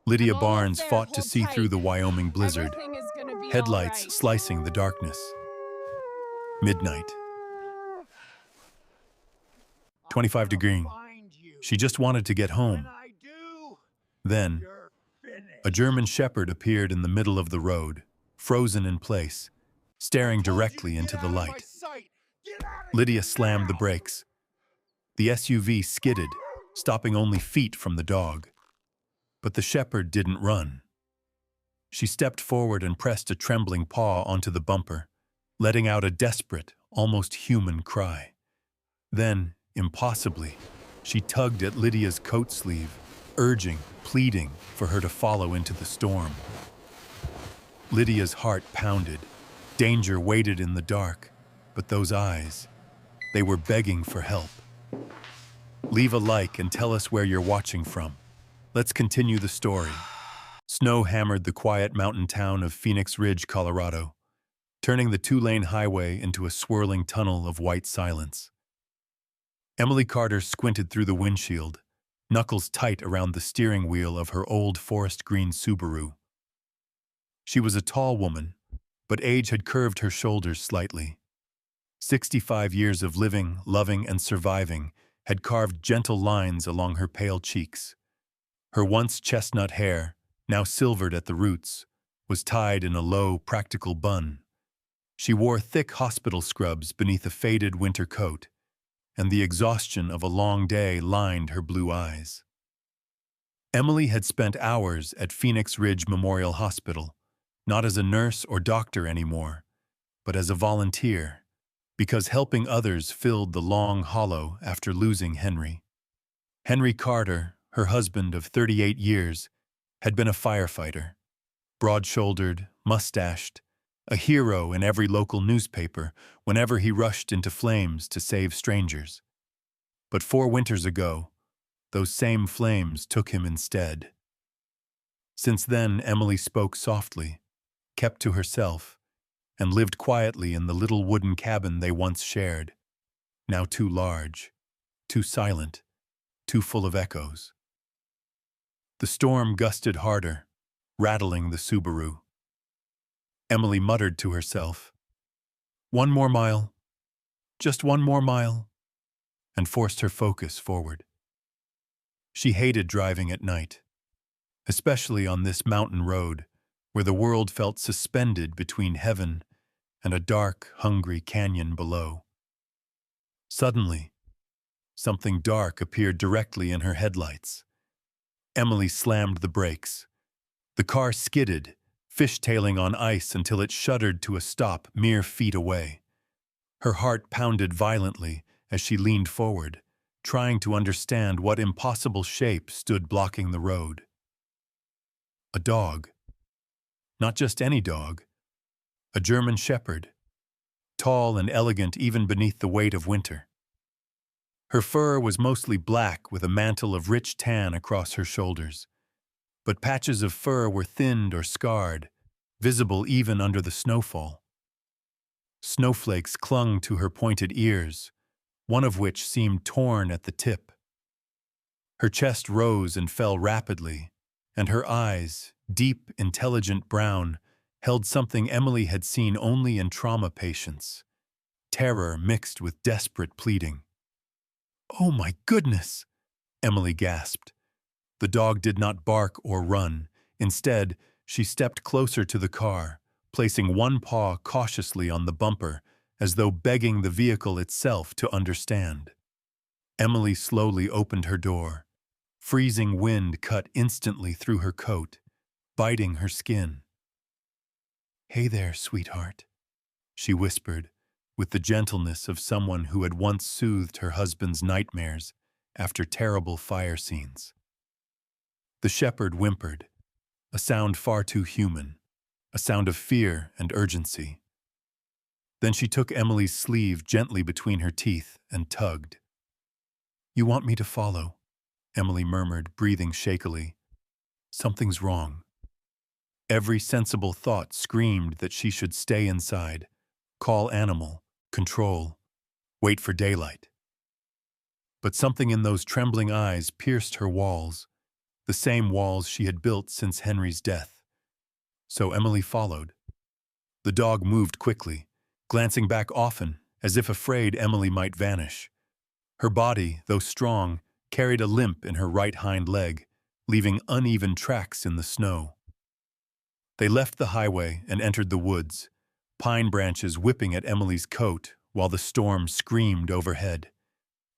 Lydia I'm almost Barnes there. fought to Hold see through tight. the Wyoming blizzard, Everything is gonna be all right. headlights slicing the darkness. Midnight. I'm 25 gonna degrees. find you. She just wanted to get When home. I do, Then, you're a finished. German shepherd appeared in the middle of the road, frozen in place, staring directly into the light. Get out of Lydia here slammed the now! brakes. The SUV skidded, stopping only feet from the dog. But the shepherd didn't run. She stepped forward and pressed a trembling paw onto the bumper, letting out a desperate, almost human cry. Then, impossibly, she tugged at Lydia's coat sleeve, urging, pleading for her to follow into the storm. Lydia's heart pounded. Danger waited in the dark, but those eyes, they were begging for help. Leave a like and tell us where you're watching from. Let's continue the story. Snow hammered the quiet mountain town of Phoenix Ridge, Colorado, turning the two-lane highway into a swirling tunnel of white silence. Emily Carter squinted through the windshield, knuckles tight around the steering wheel of her old forest green Subaru. She was a tall woman, but age had curved her shoulders slightly. 65 years of living, loving, and surviving had carved gentle lines along her pale cheeks. Her once chestnut hair, now silvered at the roots, was tied in a low, practical bun. She wore thick hospital scrubs beneath a faded winter coat, and the exhaustion of a long day lined her blue eyes. Emily had spent hours at Phoenix Ridge Memorial Hospital, not as a nurse or doctor anymore, but as a volunteer, because helping others filled the long hollow after losing Henry. Henry Carter, her husband of 38 years, had been a firefighter, broad-shouldered, mustached, a hero in every local newspaper whenever he rushed into flames to save strangers. But 4 winters ago, those same flames took him instead. Since then, Emily spoke softly, kept to herself, and lived quietly in the little wooden cabin they once shared, now too large, too silent, too full of echoes. The storm gusted harder, rattling the Subaru. Emily muttered to herself, "One more mile, just one more mile," and forced her focus forward. She hated driving at night, especially on this mountain road where the world felt suspended between heaven and a dark, hungry canyon below. Suddenly, something dark appeared directly in her headlights. Emily slammed the brakes. The car skidded, fishtailing on ice until it shuddered to a stop mere feet away. Her heart pounded violently as she leaned forward, trying to understand what impossible shape stood blocking the road. A dog. Not just any dog. A German shepherd, tall and elegant even beneath the weight of winter. Her fur was mostly black with a mantle of rich tan across her shoulders, but patches of fur were thinned or scarred, visible even under the snowfall. Snowflakes clung to her pointed ears, one of which seemed torn at the tip. Her chest rose and fell rapidly, and her eyes, deep, intelligent brown, held something Emily had seen only in trauma patients: terror mixed with desperate pleading. "Oh my goodness!" Emily gasped. The dog did not bark or run. Instead, she stepped closer to the car, placing one paw cautiously on the bumper, as though begging the vehicle itself to understand. Emily slowly opened her door. Freezing wind cut instantly through her coat, biting her skin. "Hey there, sweetheart," she whispered, with the gentleness of someone who had once soothed her husband's nightmares after terrible fire scenes. The shepherd whimpered, a sound far too human, a sound of fear and urgency. Then she took Emily's sleeve gently between her teeth and tugged. "You want me to follow," Emily murmured, breathing shakily. "Something's wrong." Every sensible thought screamed that she should stay inside, call animal, control, wait for daylight. But something in those trembling eyes pierced her walls, the same walls she had built since Henry's death. So Emily followed. The dog moved quickly, glancing back often, as if afraid Emily might vanish. Her body, though strong, carried a limp in her right hind leg, leaving uneven tracks in the snow. They left the highway and entered the woods, pine branches whipping at Emily's coat while the storm screamed overhead.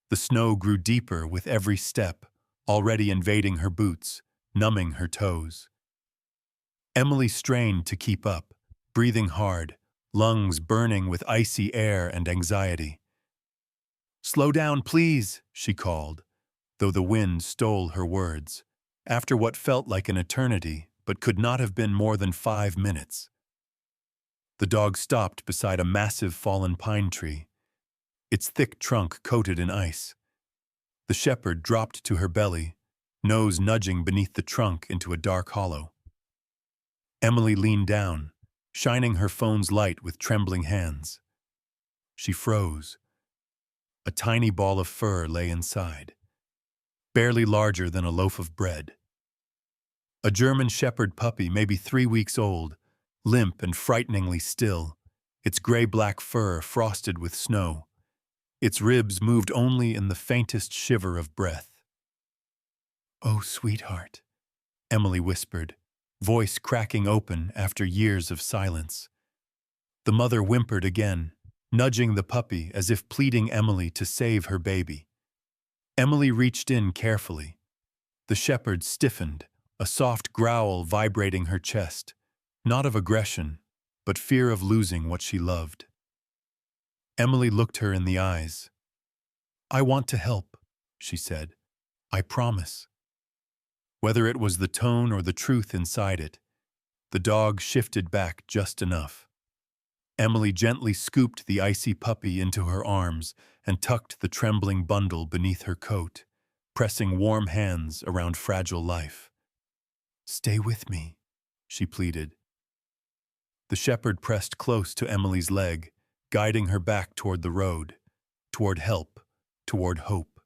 The snow grew deeper with every step, already invading her boots, numbing her toes. Emily strained to keep up, breathing hard, lungs burning with icy air and anxiety. "Slow down, please," she called, though the wind stole her words, after what felt like an eternity but could not have been more than 5 minutes. The dog stopped beside a massive fallen pine tree, its thick trunk coated in ice. The shepherd dropped to her belly, nose nudging beneath the trunk into a dark hollow. Emily leaned down, shining her phone's light with trembling hands. She froze. A tiny ball of fur lay inside, barely larger than a loaf of bread. A German shepherd puppy, maybe 3 weeks old, limp and frighteningly still, its gray-black fur frosted with snow. Its ribs moved only in the faintest shiver of breath. "Oh, sweetheart," Emily whispered, voice cracking open after years of silence. The mother whimpered again, nudging the puppy as if pleading Emily to save her baby. Emily reached in carefully. The shepherd stiffened, a soft growl vibrating her chest, not of aggression, but fear of losing what she loved. Emily looked her in the eyes. "I want to help," she said. "I promise." Whether it was the tone or the truth inside it, the dog shifted back just enough. Emily gently scooped the icy puppy into her arms and tucked the trembling bundle beneath her coat, pressing warm hands around fragile life. "Stay with me," she pleaded. The shepherd pressed close to Emily's leg, guiding her back toward the road, toward help, toward hope.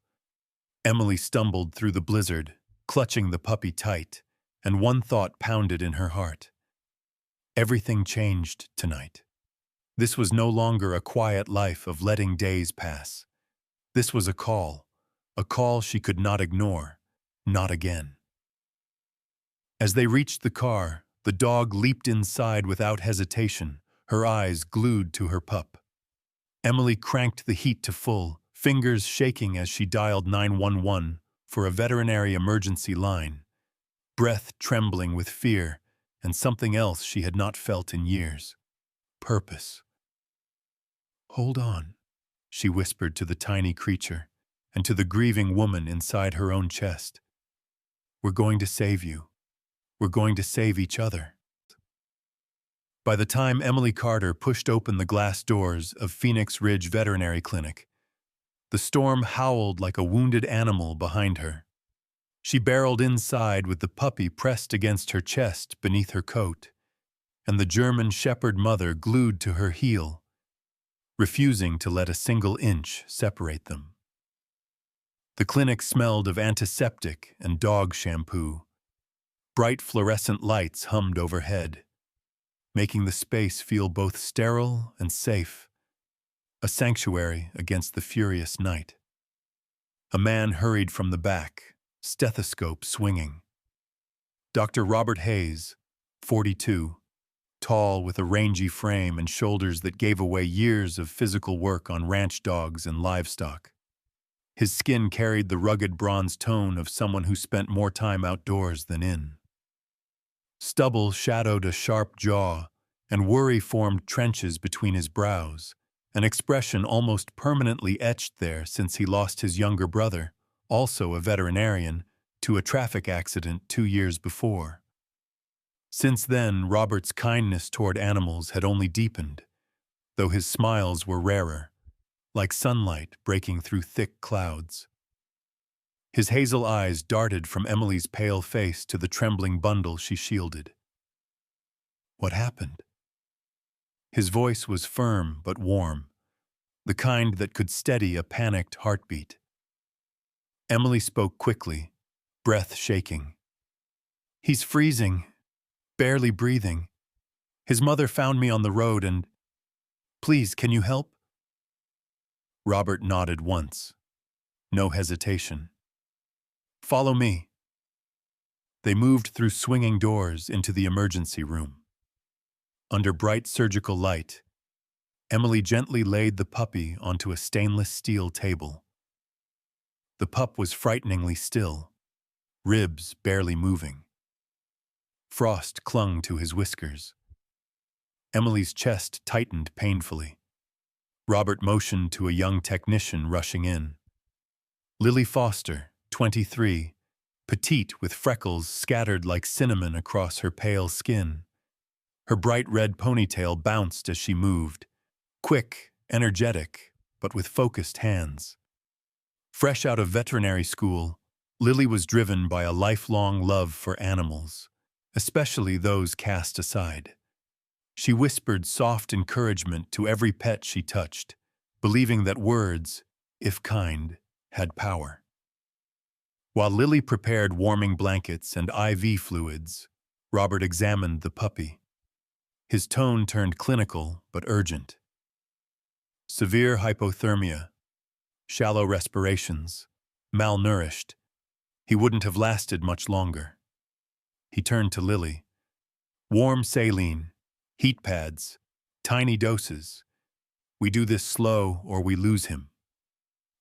Emily stumbled through the blizzard, clutching the puppy tight, and one thought pounded in her heart. Everything changed tonight. This was no longer a quiet life of letting days pass. This was a call she could not ignore, not again. As they reached the car, the dog leaped inside without hesitation, her eyes glued to her pup. Emily cranked the heat to full, fingers shaking as she dialed 911 for a veterinary emergency line, breath trembling with fear and something else she had not felt in years: purpose. "Hold on," she whispered to the tiny creature and to the grieving woman inside her own chest. "We're going to save you. We're going to save each other." By the time Emily Carter pushed open the glass doors of Phoenix Ridge Veterinary Clinic, the storm howled like a wounded animal behind her. She barreled inside with the puppy pressed against her chest beneath her coat, and the German shepherd mother glued to her heel, refusing to let a single inch separate them. The clinic smelled of antiseptic and dog shampoo. Bright fluorescent lights hummed overhead, making the space feel both sterile and safe, a sanctuary against the furious night. A man hurried from the back, stethoscope swinging. Dr. Robert Hayes, 42, tall with a rangy frame and shoulders that gave away years of physical work on ranch dogs and livestock. His skin carried the rugged bronze tone of someone who spent more time outdoors than in. Stubble shadowed a sharp jaw, and worry formed trenches between his brows, an expression almost permanently etched there since he lost his younger brother, also a veterinarian, to a traffic accident 2 years before. Since then, Robert's kindness toward animals had only deepened, though his smiles were rarer, like sunlight breaking through thick clouds. His hazel eyes darted from Emily's pale face to the trembling bundle she shielded. "What happened?" His voice was firm but warm, the kind that could steady a panicked heartbeat. Emily spoke quickly, breath shaking. He's freezing, barely breathing. His mother found me on the road and... Please, can you help? Robert nodded once. No hesitation. Follow me. They moved through swinging doors into the emergency room. Under bright surgical light, Emily gently laid the puppy onto a stainless steel table. The pup was frighteningly still, ribs barely moving. Frost clung to his whiskers. Emily's chest tightened painfully. Robert motioned to a young technician rushing in. Lily Foster, 23, petite with freckles scattered like cinnamon across her pale skin. Her bright red ponytail bounced as she moved, quick, energetic, but with focused hands. Fresh out of veterinary school, Lily was driven by a lifelong love for animals, especially those cast aside. She whispered soft encouragement to every pet she touched, believing that words, if kind, had power. While Lily prepared warming blankets and IV fluids, Robert examined the puppy. His tone turned clinical but urgent. Severe hypothermia, shallow respirations, malnourished. He wouldn't have lasted much longer. He turned to Lily. Warm saline, heat pads, tiny doses. We do this slow or we lose him.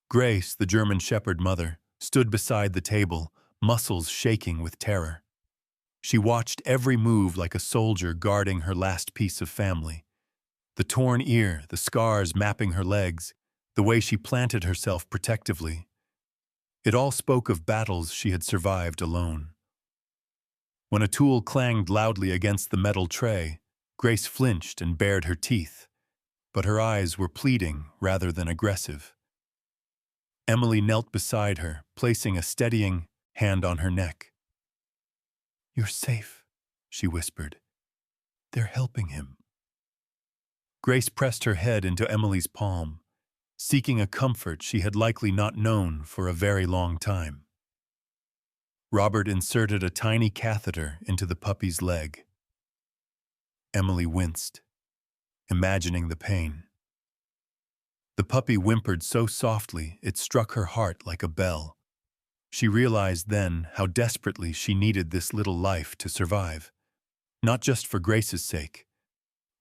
Grace, the German Shepherd mother, stood beside the table, muscles shaking with terror. She watched every move like a soldier guarding her last piece of family. The torn ear, the scars mapping her legs, the way she planted herself protectively. It all spoke of battles she had survived alone. When a tool clanged loudly against the metal tray, Grace flinched and bared her teeth, but her eyes were pleading rather than aggressive. Emily knelt beside her, placing a steadying hand on her neck. "You're safe," she whispered. "They're helping him." Grace pressed her head into Emily's palm, seeking a comfort she had likely not known for a very long time. Robert inserted a tiny catheter into the puppy's leg. Emily winced, imagining the pain. The puppy whimpered so softly it struck her heart like a bell. She realized then how desperately she needed this little life to survive, not just for Grace's sake,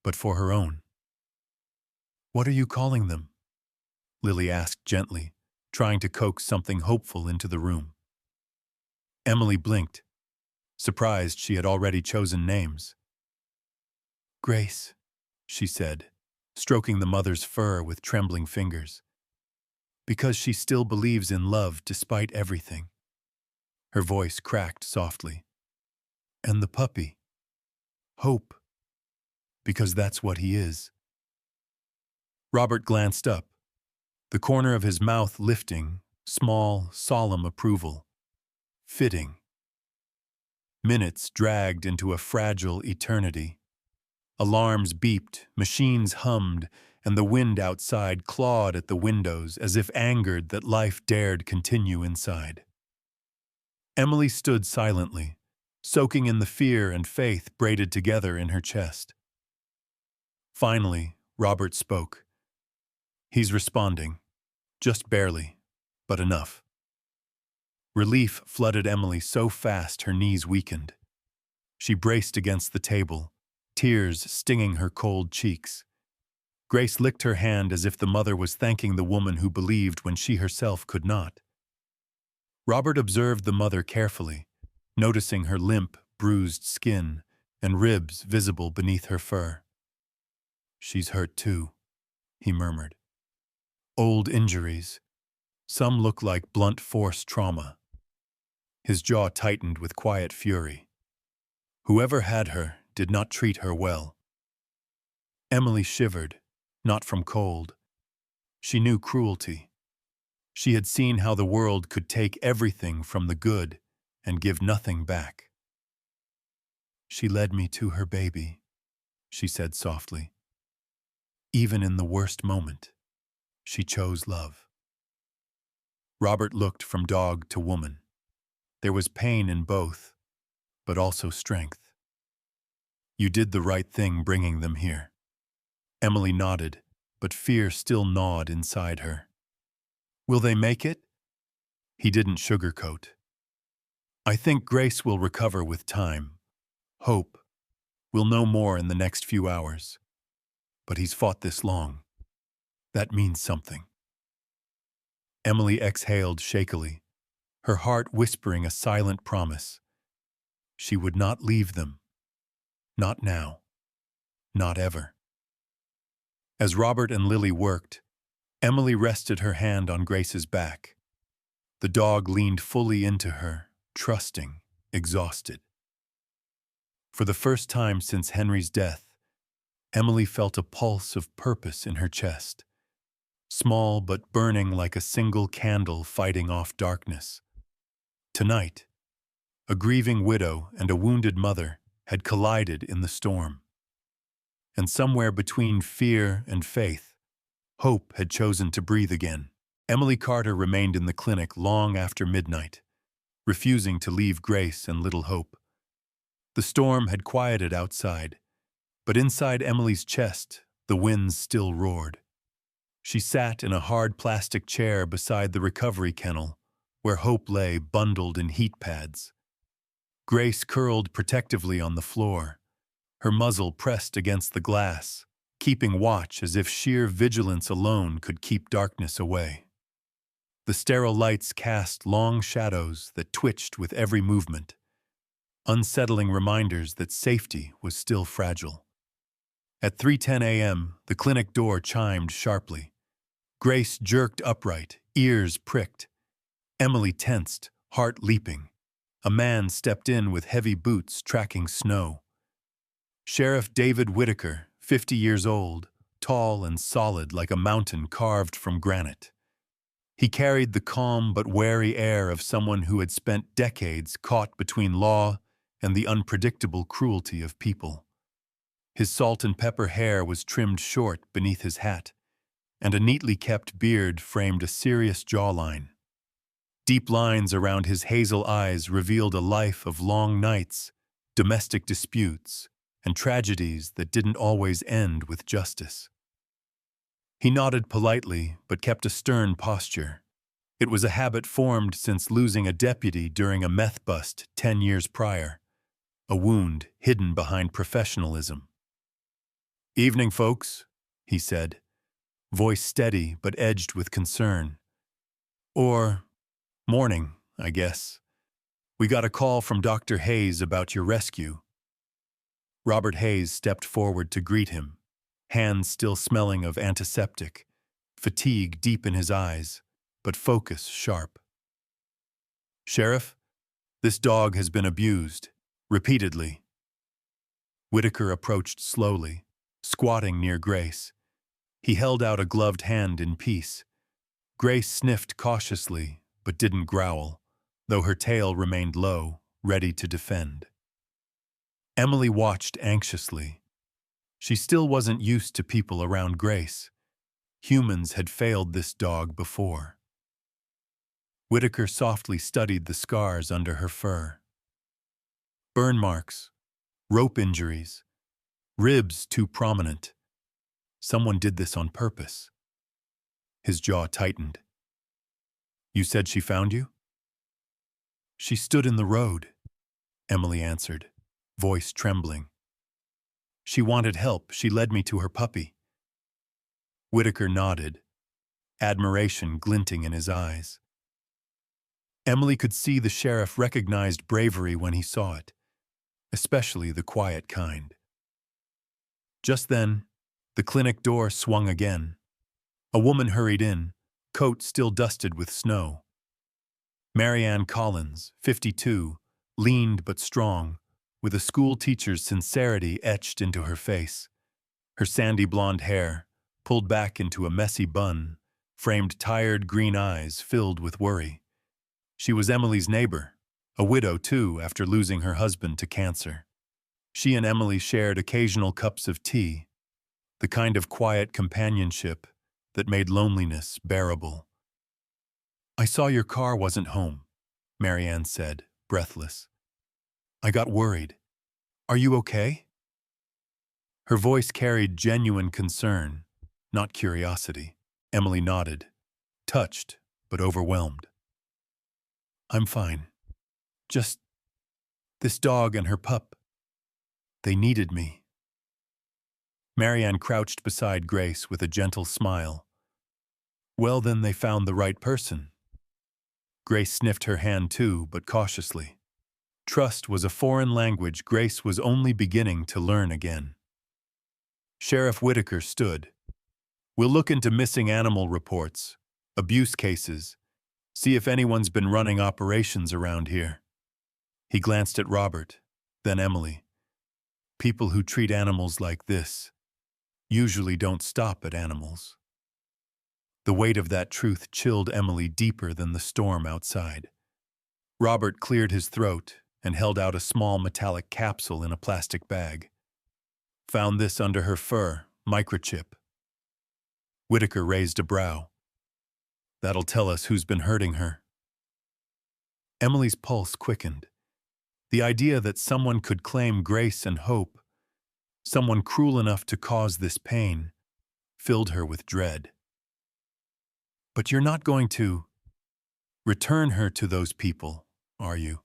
but for her own. "What are you calling them?" Lily asked gently, trying to coax something hopeful into the room. Emily blinked, surprised she had already chosen names. "Grace," she said, stroking the mother's fur with trembling fingers. "Because she still believes in love despite everything." Her voice cracked softly. "And the puppy? Hope. Because that's what he is." Robert glanced up, the corner of his mouth lifting, small, solemn approval. Fitting. Minutes dragged into a fragile eternity. Alarms beeped, machines hummed, and the wind outside clawed at the windows as if angered that life dared continue inside. Emily stood silently, soaking in the fear and faith braided together in her chest. Finally, Robert spoke. "He's responding. Just barely, but enough." Relief flooded Emily so fast her knees weakened. She braced against the table, tears stinging her cold cheeks. Grace licked her hand as if the mother was thanking the woman who believed when she herself could not. Robert observed the mother carefully, noticing her limp, bruised skin and ribs visible beneath her fur. "She's hurt too," he murmured. "Old injuries. Some look like blunt force trauma." His jaw tightened with quiet fury. Whoever had her did not treat her well. Emily shivered, not from cold. She knew cruelty. She had seen how the world could take everything from the good and give nothing back. "She led me to her baby," she said softly. "Even in the worst moment, she chose love." Robert looked from dog to woman. There was pain in both, but also strength. You did the right thing bringing them here. Emily nodded, but fear still gnawed inside her. Will they make it? He didn't sugarcoat. I think Grace will recover with time. Hope. We'll know more in the next few hours. But he's fought this long. That means something. Emily exhaled shakily, her heart whispering a silent promise. She would not leave them. Not now. Not ever. As Robert and Lily worked, Emily rested her hand on Grace's back. The dog leaned fully into her, trusting, exhausted. For the first time since Henry's death, Emily felt a pulse of purpose in her chest, small but burning like a single candle fighting off darkness. Tonight, a grieving widow and a wounded mother had collided in the storm. And somewhere between fear and faith, hope had chosen to breathe again. Emily Carter remained in the clinic long after midnight, refusing to leave Grace and little Hope. The storm had quieted outside, but inside Emily's chest, the winds still roared. She sat in a hard plastic chair beside the recovery kennel, where Hope lay bundled in heat pads. Grace curled protectively on the floor, her muzzle pressed against the glass, keeping watch as if sheer vigilance alone could keep darkness away. The sterile lights cast long shadows that twitched with every movement, unsettling reminders that safety was still fragile. At 3:10 a.m., the clinic door chimed sharply. Grace jerked upright, ears pricked. Emily tensed, heart leaping. A man stepped in with heavy boots tracking snow. Sheriff David Whitaker, 50 years old, tall and solid like a mountain carved from granite. He carried the calm but wary air of someone who had spent decades caught between law and the unpredictable cruelty of people. His salt and pepper hair was trimmed short beneath his hat, and a neatly kept beard framed a serious jawline. Deep lines around his hazel eyes revealed a life of long nights, domestic disputes, and tragedies that didn't always end with justice. He nodded politely, but kept a stern posture. It was a habit formed since losing a deputy during a meth bust 10 years prior, a wound hidden behind professionalism. "Evening, folks," he said, voice steady but edged with concern. "Or morning, I guess. We got a call from Dr. Hayes about your rescue." Robert Hayes stepped forward to greet him, hands still smelling of antiseptic, fatigue deep in his eyes, but focus sharp. "Sheriff, this dog has been abused, repeatedly." Whitaker approached slowly, squatting near Grace. He held out a gloved hand in peace. Grace sniffed cautiously, but didn't growl, though her tail remained low, ready to defend. Emily watched anxiously. She still wasn't used to people around Grace. Humans had failed this dog before. Whitaker softly studied the scars under her fur. Burn marks, rope injuries, ribs too prominent. Someone did this on purpose. His jaw tightened. "You said she found you?" "She stood in the road," Emily answered, voice trembling. "She wanted help. She led me to her puppy." Whitaker nodded, admiration glinting in his eyes. Emily could see the sheriff recognized bravery when he saw it, especially the quiet kind. Just then, the clinic door swung again. A woman hurried in, coat still dusted with snow. Marianne Collins, 52, leaned but strong, with a school teacher's sincerity etched into her face. Her sandy blonde hair, pulled back into a messy bun, framed tired green eyes filled with worry. She was Emily's neighbor, a widow too after losing her husband to cancer. She and Emily shared occasional cups of tea, the kind of quiet companionship that made loneliness bearable. "I saw your car wasn't home," Marianne said, breathless. I got worried. Are you okay? Her voice carried genuine concern, not curiosity. Emily nodded, touched but overwhelmed. I'm fine. Just this dog and her pup. They needed me. Marianne crouched beside Grace with a gentle smile. Well, then they found the right person. Grace sniffed her hand too, but cautiously. Trust was a foreign language Grace was only beginning to learn again. Sheriff Whitaker stood. We'll look into missing animal reports, abuse cases, see if anyone's been running operations around here. He glanced at Robert, then Emily. People who treat animals like this usually don't stop at animals. The weight of that truth chilled Emily deeper than the storm outside. Robert cleared his throat and held out a small metallic capsule in a plastic bag. Found this under her fur, microchip. Whitaker raised a brow. That'll tell us who's been hurting her. Emily's pulse quickened. The idea that someone could claim Grace and hope, someone cruel enough to cause this pain, filled her with dread. But you're not going to return her to those people, are you?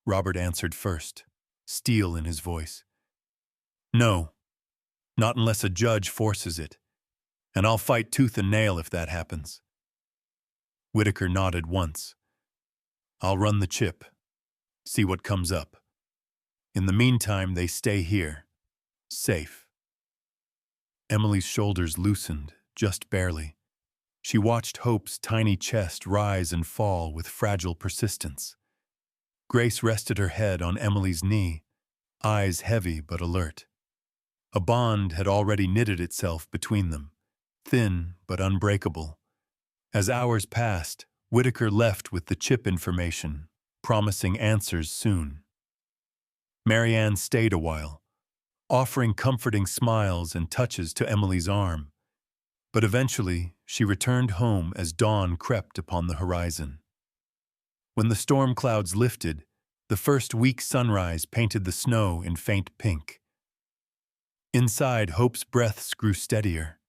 Robert answered first, steel in his voice. No, not unless a judge forces it, and I'll fight tooth and nail if that happens. Whitaker nodded once. I'll run the chip, see what comes up. In the meantime, they stay here, safe. Emily's shoulders loosened, just barely. She watched Hope's tiny chest rise and fall with fragile persistence. Grace rested her head on Emily's knee, eyes heavy but alert. A bond had already knitted itself between them, thin but unbreakable. As hours passed, Whitaker left with the chip information, promising answers soon. Marianne stayed a while, offering comforting smiles and touches to Emily's arm. But eventually, she returned home as dawn crept upon the horizon. When the storm clouds lifted, the first weak sunrise painted the snow in faint pink. Inside, Hope's breaths grew steadier.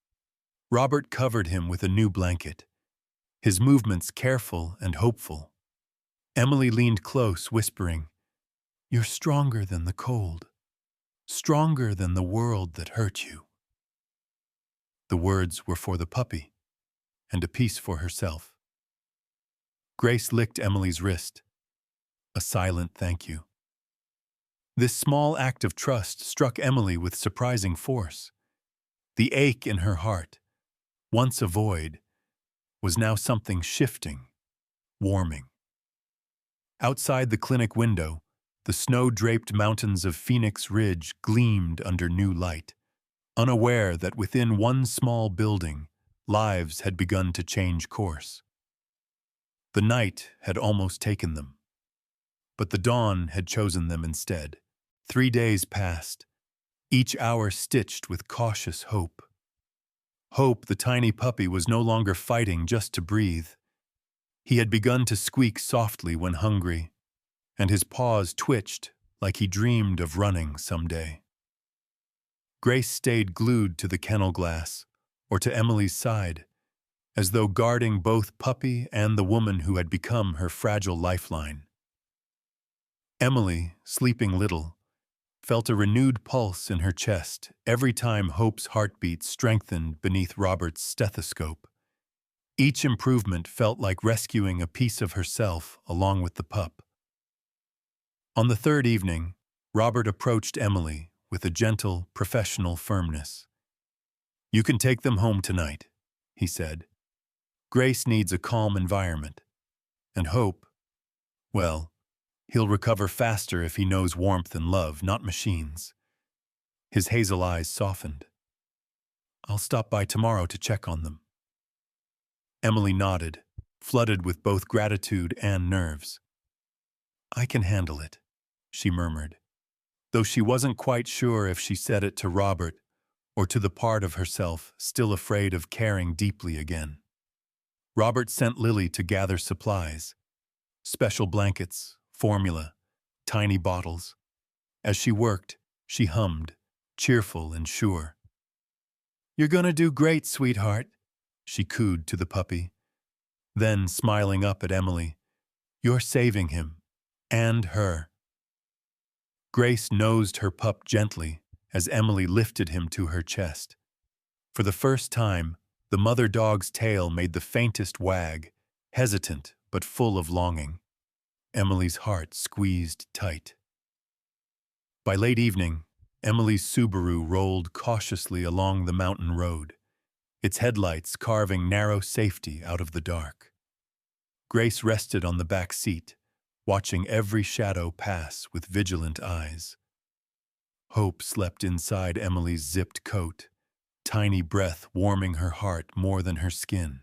Robert covered him with a new blanket, his movements careful and hopeful. Emily leaned close, whispering, "You're stronger than the cold, stronger than the world that hurt you." The words were for the puppy, and a piece for herself. Grace licked Emily's wrist, a silent thank you. This small act of trust struck Emily with surprising force. The ache in her heart, once a void, was now something shifting, warming. Outside the clinic window, the snow-draped mountains of Phoenix Ridge gleamed under new light, unaware that within one small building, lives had begun to change course. The night had almost taken them, but the dawn had chosen them instead. 3 days passed, each hour stitched with cautious hope. Hope, the tiny puppy, was no longer fighting just to breathe. He had begun to squeak softly when hungry, and his paws twitched like he dreamed of running someday. Grace stayed glued to the kennel glass, or to Emily's side, as though guarding both puppy and the woman who had become her fragile lifeline. Emily, sleeping little, felt a renewed pulse in her chest every time Hope's heartbeat strengthened beneath Robert's stethoscope. Each improvement felt like rescuing a piece of herself along with the pup. On the third evening, Robert approached Emily with a gentle, professional firmness. "You can take them home tonight," he said. "Grace needs a calm environment. And Hope, well, he'll recover faster if he knows warmth and love, not machines." His hazel eyes softened. "I'll stop by tomorrow to check on them." Emily nodded, flooded with both gratitude and nerves. "I can handle it," she murmured, though she wasn't quite sure if she said it to Robert or to the part of herself still afraid of caring deeply again. Robert sent Lily to gather supplies, special blankets, formula, tiny bottles. As she worked, she hummed, cheerful and sure. "You're gonna do great, sweetheart," she cooed to the puppy. Then, smiling up at Emily, "You're saving him. And her." Grace nosed her pup gently as Emily lifted him to her chest. For the first time, the mother dog's tail made the faintest wag, hesitant but full of longing. Emily's heart squeezed tight. By late evening, Emily's Subaru rolled cautiously along the mountain road, its headlights carving narrow safety out of the dark. Grace rested on the back seat, watching every shadow pass with vigilant eyes. Hope slept inside Emily's zipped coat, tiny breath warming her heart more than her skin.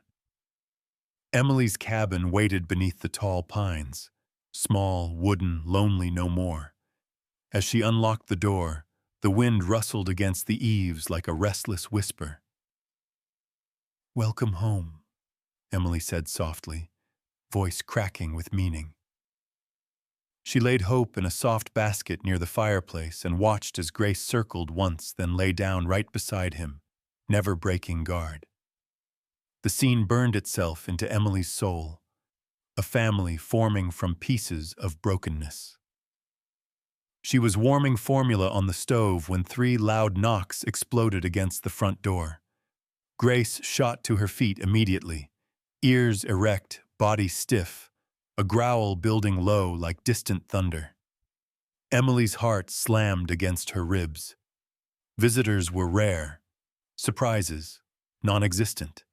Emily's cabin waited beneath the tall pines, small, wooden, lonely no more. As she unlocked the door, the wind rustled against the eaves like a restless whisper. "Welcome home," Emily said softly, voice cracking with meaning. She laid Hope in a soft basket near the fireplace and watched as Grace circled once, then lay down right beside him, never breaking guard. The scene burned itself into Emily's soul, a family forming from pieces of brokenness. She was warming formula on the stove when 3 loud knocks exploded against the front door. Grace shot to her feet immediately, ears erect, body stiff, a growl building low like distant thunder. Emily's heart slammed against her ribs. Visitors were rare, surprises non-existent.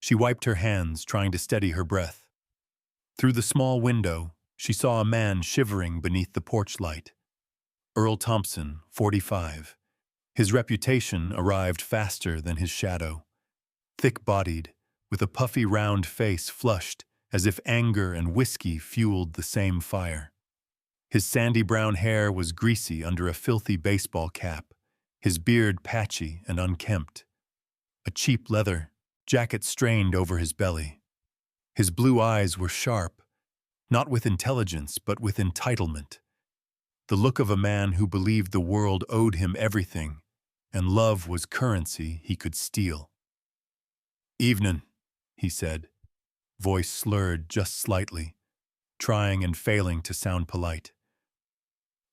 She wiped her hands, trying to steady her breath. Through the small window, she saw a man shivering beneath the porch light. Earl Thompson, 45. His reputation arrived faster than his shadow. Thick-bodied, with a puffy round face flushed as if anger and whiskey fueled the same fire. His sandy brown hair was greasy under a filthy baseball cap, his beard patchy and unkempt. A cheap leather jacket strained over his belly. His blue eyes were sharp, not with intelligence but with entitlement. The look of a man who believed the world owed him everything, and love was currency he could steal. "Evenin'," he said, voice slurred just slightly, trying and failing to sound polite.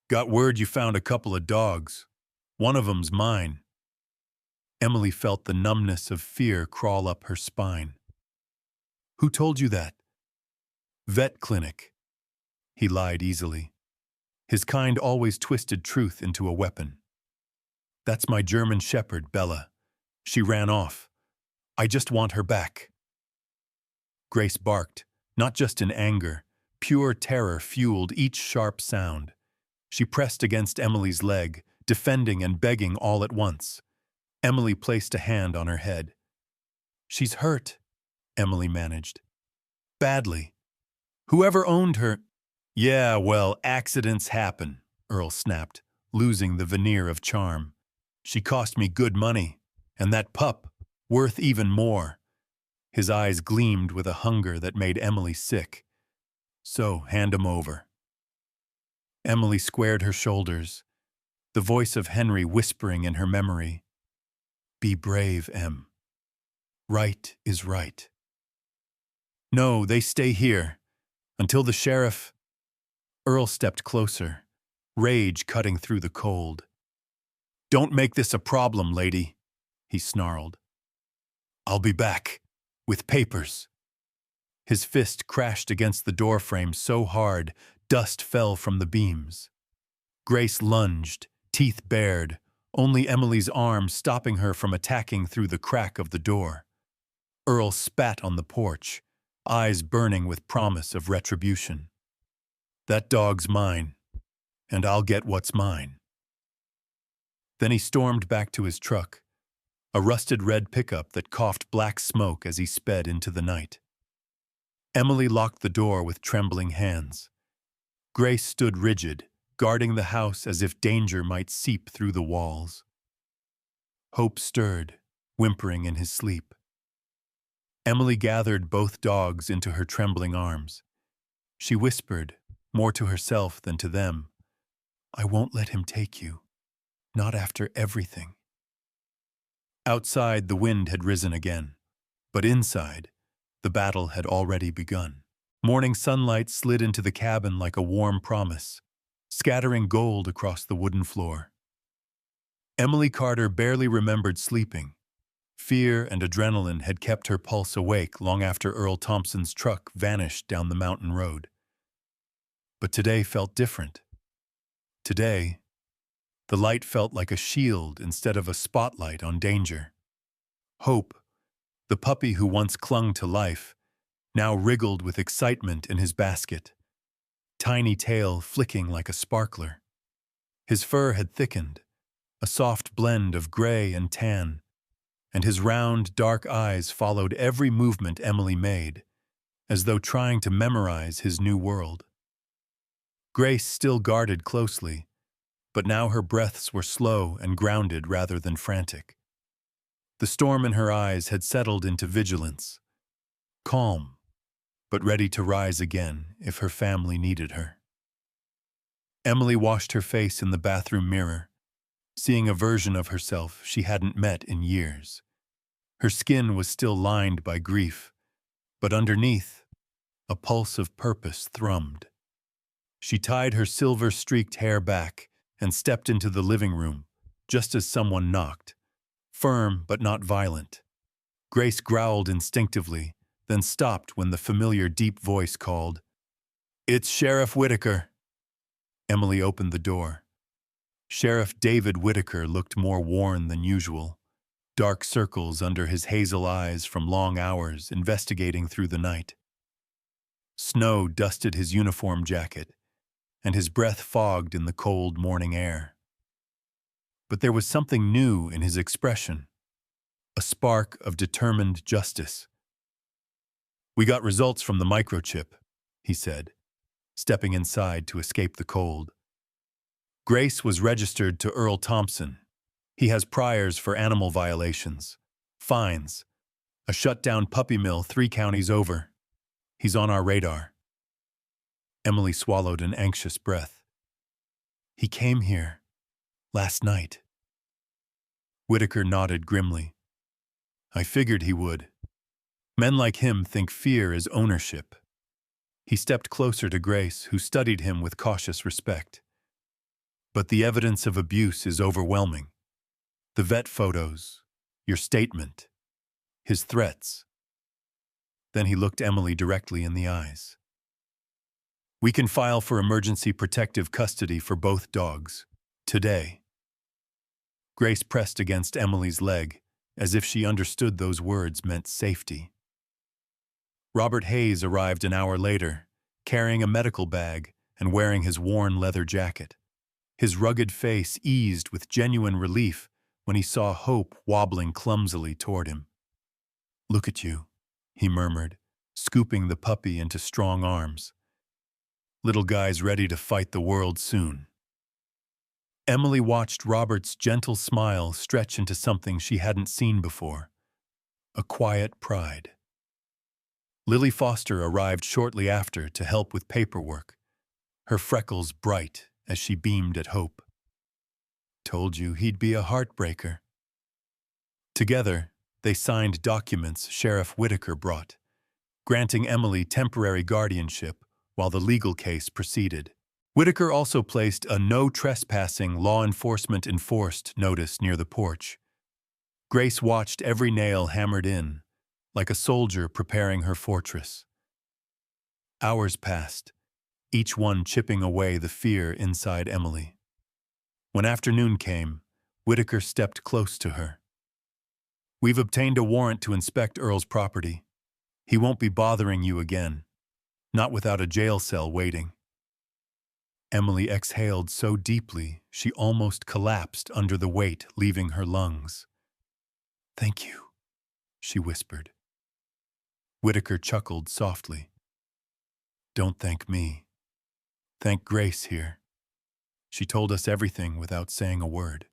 "Got word you found a couple of dogs. One of 'em's mine." Emily felt the numbness of fear crawl up her spine. "Who told you that?" "Vet clinic." He lied easily. His kind always twisted truth into a weapon. "That's my German shepherd, Bella. She ran off. I just want her back." Grace barked, not just in anger. Pure terror fueled each sharp sound. She pressed against Emily's leg, defending and begging all at once. Emily placed a hand on her head. "She's hurt," Emily managed. "Badly. Whoever owned her—" "Yeah, well, accidents happen," Earl snapped, losing the veneer of charm. "She cost me good money, and that pup, worth even more." His eyes gleamed with a hunger that made Emily sick. "So, hand 'em over." Emily squared her shoulders, the voice of Henry whispering in her memory. "Be brave, Em. Right is right." "No, they stay here. Until the sheriff—" Earl stepped closer, rage cutting through the cold. "Don't make this a problem, lady," he snarled. "I'll be back, with papers." His fist crashed against the doorframe so hard, dust fell from the beams. Grace lunged, teeth bared, only Emily's arm stopping her from attacking through the crack of the door. Earl spat on the porch, eyes burning with promise of retribution. "That dog's mine, and I'll get what's mine." Then he stormed back to his truck, a rusted red pickup that coughed black smoke as he sped into the night. Emily locked the door with trembling hands. Grace stood rigid, guarding the house as if danger might seep through the walls. Hope stirred, whimpering in his sleep. Emily gathered both dogs into her trembling arms. She whispered, more to herself than to them. "I won't let him take you. Not after everything." Outside, the wind had risen again, but inside, the battle had already begun. Morning sunlight slid into the cabin like a warm promise, scattering gold across the wooden floor. Emily Carter barely remembered sleeping. Fear and adrenaline had kept her pulse awake long after Earl Thompson's truck vanished down the mountain road. But today felt different. Today, the light felt like a shield instead of a spotlight on danger. Hope, the puppy who once clung to life, now wriggled with excitement in his basket, tiny tail flicking like a sparkler. His fur had thickened, a soft blend of gray and tan, and his round, dark eyes followed every movement Emily made, as though trying to memorize his new world. Grace still guarded closely, but now her breaths were slow and grounded rather than frantic. The storm in her eyes had settled into vigilance, calm, but ready to rise again if her family needed her. Emily washed her face in the bathroom mirror, seeing a version of herself she hadn't met in years. Her skin was still lined by grief, but underneath, a pulse of purpose thrummed. She tied her silver-streaked hair back and stepped into the living room, just as someone knocked, firm but not violent. Grace growled instinctively, then stopped when the familiar deep voice called, "It's Sheriff Whitaker." Emily opened the door. Sheriff David Whitaker looked more worn than usual, dark circles under his hazel eyes from long hours investigating through the night. Snow dusted his uniform jacket, and his breath fogged in the cold morning air. But there was something new in his expression, a spark of determined justice. "We got results from the microchip," he said, stepping inside to escape the cold. "Grace was registered to Earl Thompson. He has priors for animal violations, fines, a shut-down puppy mill 3 counties over. He's on our radar." Emily swallowed an anxious breath. "He came here last night." Whitaker nodded grimly. "I figured he would. Men like him think fear is ownership." He stepped closer to Grace, who studied him with cautious respect. "But the evidence of abuse is overwhelming. The vet photos, your statement, his threats." Then he looked Emily directly in the eyes. "We can file for emergency protective custody for both dogs, today." Grace pressed against Emily's leg, as if she understood those words meant safety. Robert Hayes arrived an hour later, carrying a medical bag and wearing his worn leather jacket. His rugged face eased with genuine relief when he saw Hope wobbling clumsily toward him. "Look at you," he murmured, scooping the puppy into strong arms. "Little guy's ready to fight the world soon." Emily watched Robert's gentle smile stretch into something she hadn't seen before, a quiet pride. Lily Foster arrived shortly after to help with paperwork, her freckles bright as she beamed at Hope. "Told you he'd be a heartbreaker." Together, they signed documents Sheriff Whitaker brought, granting Emily temporary guardianship while the legal case proceeded. Whitaker also placed a "no trespassing, law enforcement enforced" notice near the porch. Grace watched every nail hammered in, like a soldier preparing her fortress. Hours passed, each one chipping away the fear inside Emily. When afternoon came, Whitaker stepped close to her. "We've obtained a warrant to inspect Earl's property. He won't be bothering you again, not without a jail cell waiting." Emily exhaled so deeply she almost collapsed under the weight leaving her lungs. "Thank you," she whispered. Whitaker chuckled softly. "Don't thank me. Thank Grace here. She told us everything without saying a word."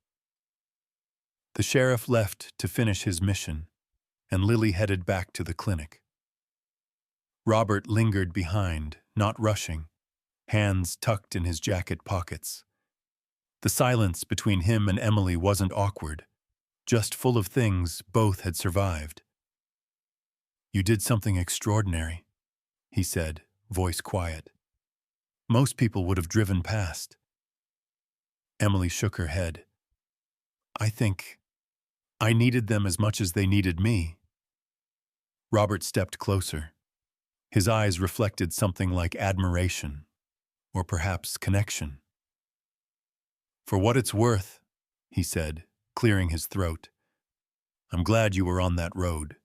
The sheriff left to finish his mission, and Lily headed back to the clinic. Robert lingered behind, not rushing, hands tucked in his jacket pockets. The silence between him and Emily wasn't awkward, just full of things both had survived. "You did something extraordinary," he said, voice quiet. "Most people would have driven past." Emily shook her head. "I think I needed them as much as they needed me." Robert stepped closer. His eyes reflected something like admiration, or perhaps connection. "For what it's worth," he said, clearing his throat, "I'm glad you were on that road."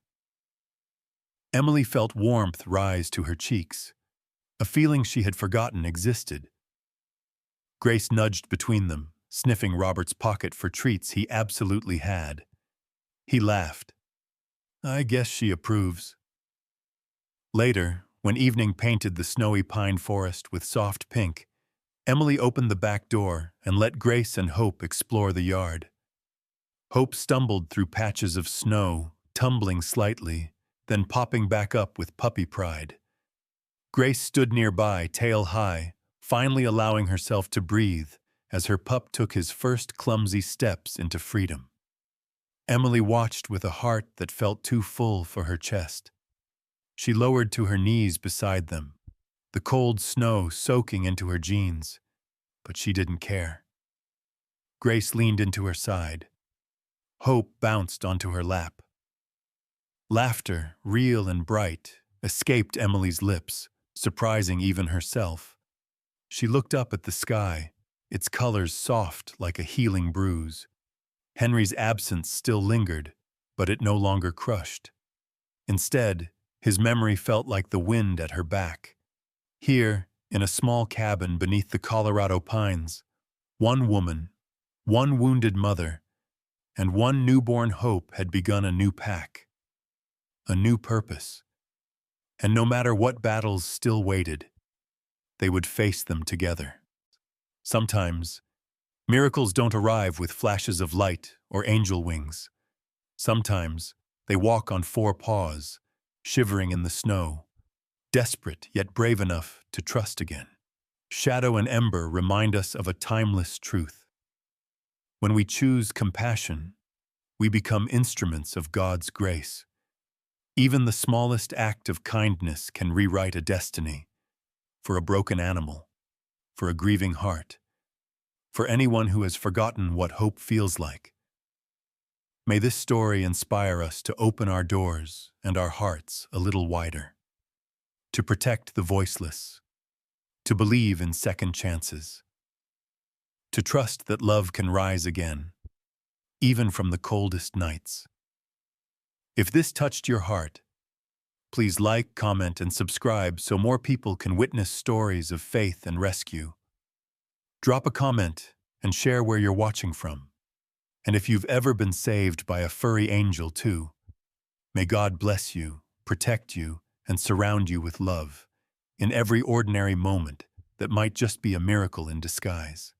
Emily felt warmth rise to her cheeks, a feeling she had forgotten existed. Grace nudged between them, sniffing Robert's pocket for treats he absolutely had. He laughed. "I guess she approves." Later, when evening painted the snowy pine forest with soft pink, Emily opened the back door and let Grace and Hope explore the yard. Hope stumbled through patches of snow, tumbling slightly, then popping back up with puppy pride. Grace stood nearby, tail high, finally allowing herself to breathe as her pup took his first clumsy steps into freedom. Emily watched with a heart that felt too full for her chest. She lowered to her knees beside them, the cold snow soaking into her jeans, but she didn't care. Grace leaned into her side. Hope bounced onto her lap. Laughter, real and bright, escaped Emily's lips, surprising even herself. She looked up at the sky, its colors soft like a healing bruise. Henry's absence still lingered, but it no longer crushed. Instead, his memory felt like the wind at her back. Here, in a small cabin beneath the Colorado pines, one woman, one wounded mother, and one newborn hope had begun a new pack, a new purpose. And no matter what battles still waited, they would face them together. Sometimes, miracles don't arrive with flashes of light or angel wings. Sometimes, they walk on four paws, shivering in the snow, desperate yet brave enough to trust again. Shadow and Ember remind us of a timeless truth. When we choose compassion, we become instruments of God's grace. Even the smallest act of kindness can rewrite a destiny, for a broken animal, for a grieving heart, for anyone who has forgotten what hope feels like. May this story inspire us to open our doors and our hearts a little wider, to protect the voiceless, to believe in second chances, to trust that love can rise again, even from the coldest nights. If this touched your heart, please like, comment, and subscribe so more people can witness stories of faith and rescue. Drop a comment and share where you're watching from. And if you've ever been saved by a furry angel too, may God bless you, protect you, and surround you with love in every ordinary moment that might just be a miracle in disguise.